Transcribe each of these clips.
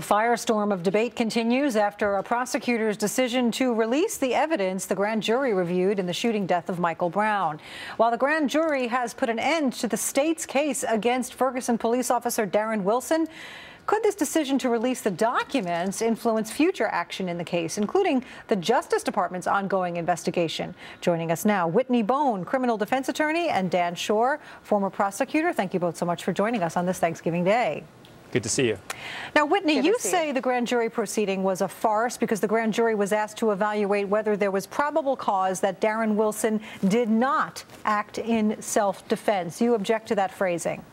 Firestorm of debate continues after a prosecutor's decision to release the evidence the grand jury reviewed in the shooting death of Michael Brown. While the grand jury has put an end to the state's case against Ferguson police officer Darren Wilson, could this decision to release the documents influence future action in the case, including the Justice Department's ongoing investigation? Joining us now, Whitney Bone, criminal defense attorney, and Dan Shore, former prosecutor. Thank you both so much for joining us on this Thanksgiving Day. Good to see you. Now, Whitney, you say the grand jury proceeding was a farce because the grand jury was asked to evaluate whether there was probable cause that Darren Wilson did not act in self-defense. You object to that phrasing?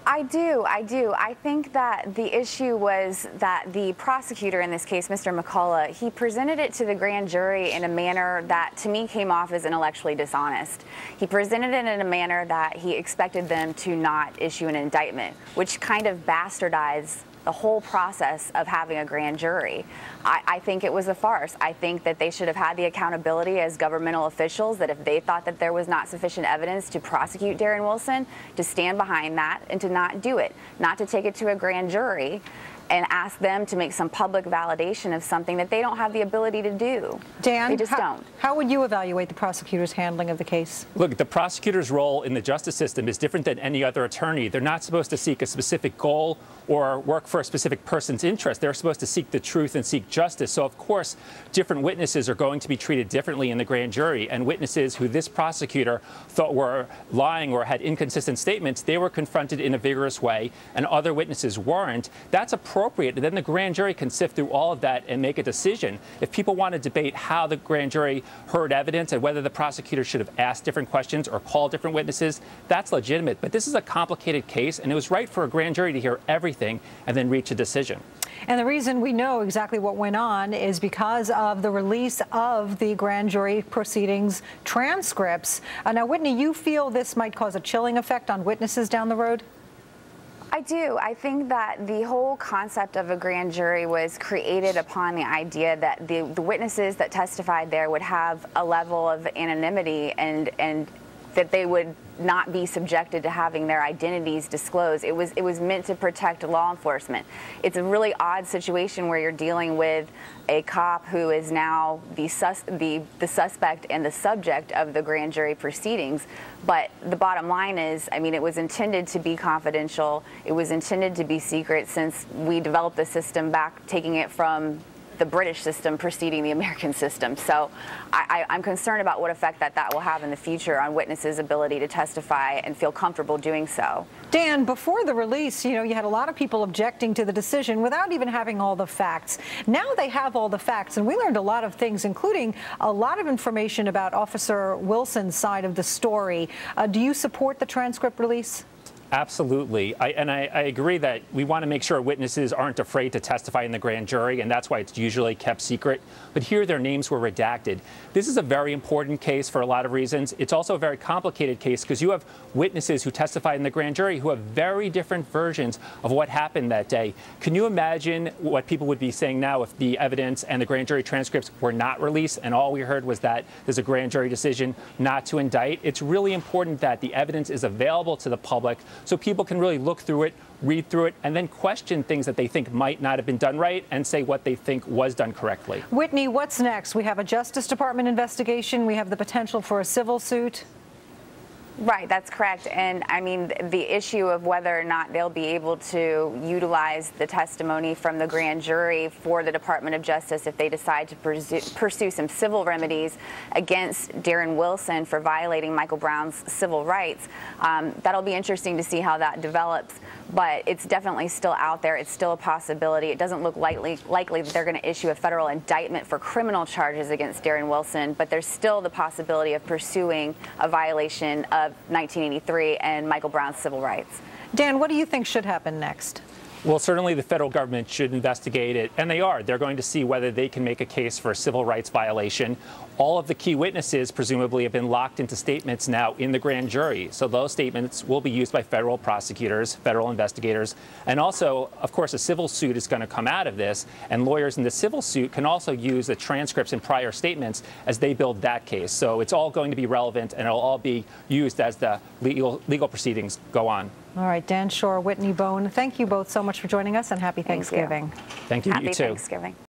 I do. I think that the issue was that the prosecutor in this case, Mr. McCullough, he presented it to the grand jury in a manner that to me came off as intellectually dishonest. He presented it in a manner that he expected them to not issue an indictment, which kind of bastardized the whole process of having a grand jury. I think it was a farce. I think that they should have had the accountability as governmental officials that if they thought that there was not sufficient evidence to prosecute Darren Wilson, to stand behind that and to not do it, not to take it to a grand jury and ask them to make some public validation of something that they don't have the ability to do. Dan, they just don't. How would you evaluate the prosecutor's handling of the case? Look, the prosecutor's role in the justice system is different than any other attorney. They're not supposed to seek a specific goal or work for a specific person's interest. They're supposed to seek the truth and seek justice. So, of course, different witnesses are going to be treated differently in the grand jury. And witnesses who this prosecutor thought were lying or had inconsistent statements, they were confronted in a vigorous way, and other witnesses weren't. That's appropriate. And then the grand jury can sift through all of that and make a decision. If people want to debate how the grand jury heard evidence and whether the prosecutor should have asked different questions or called different witnesses, that's legitimate. But this is a complicated case, and it was right for a grand jury to hear everything and then reach a decision. And the reason we know exactly what went on is because of the release of the grand jury proceedings transcripts. Now, Whitney, you feel this might cause a chilling effect on witnesses down the road? I do. I think that the whole concept of a grand jury was created upon the idea that the witnesses that testified there would have a level of anonymity and that they would not be subjected to having their identities disclosed. It was meant to protect law enforcement. It's a really odd situation where you're dealing with a cop who is now the suspect and the subject of the grand jury proceedings. But the bottom line is, I mean, it was intended to be confidential. It was intended to be secret since we developed the system back, taking it from the British system preceding the American system. So I'm concerned about what effect that will have in the future on witnesses' ability to testify and feel comfortable doing so. Dan, before the release, you had a lot of people objecting to the decision without even having all the facts. Now they have all the facts, and we learned a lot of things, including a lot of information about Officer Wilson's side of the story. Do you support the transcript release? Absolutely. I agree that we want to make sure witnesses aren't afraid to testify in the grand jury, and that's why it's usually kept secret. But here their names were redacted. This is a very important case for a lot of reasons. It's also a very complicated case because you have witnesses who testified in the grand jury who have very different versions of what happened that day. Can you imagine what people would be saying now if the evidence and the grand jury transcripts were not released and all we heard was that there's a grand jury decision not to indict? It's really important that the evidence is available to the public so people can really look through it, read through it, and then question things that they think might not have been done right and say what they think was done correctly. Whitney, what's next? We have a Justice Department investigation. We have the potential for a civil suit. Right, that's correct. And I mean, the issue of whether or not they'll be able to utilize the testimony from the grand jury for the Department of Justice if they decide to pursue some civil remedies against Darren Wilson for violating Michael Brown's civil rights. That'll be interesting to see how that develops. But it's definitely still out there. It's still a possibility. It doesn't look likely that they're going to issue a federal indictment for criminal charges against Darren Wilson, but there's still the possibility of pursuing a violation of 1983 and Michael Brown's civil rights. Dan, what do you think should happen next? Well, certainly the federal government should investigate it, and they are. They're going to see whether they can make a case for a civil rights violation. All of the key witnesses presumably have been locked into statements now in the grand jury. So those statements will be used by federal prosecutors, federal investigators, and also, of course, a civil suit is going to come out of this, and lawyers in the civil suit can also use the transcripts and prior statements as they build that case. So it's all going to be relevant, and it'll all be used as the legal proceedings go on. All right, Dan Schorr, Whitney Bone, thank you both so much for joining us, and happy Thanksgiving. Thank you. Happy You too. Thanksgiving.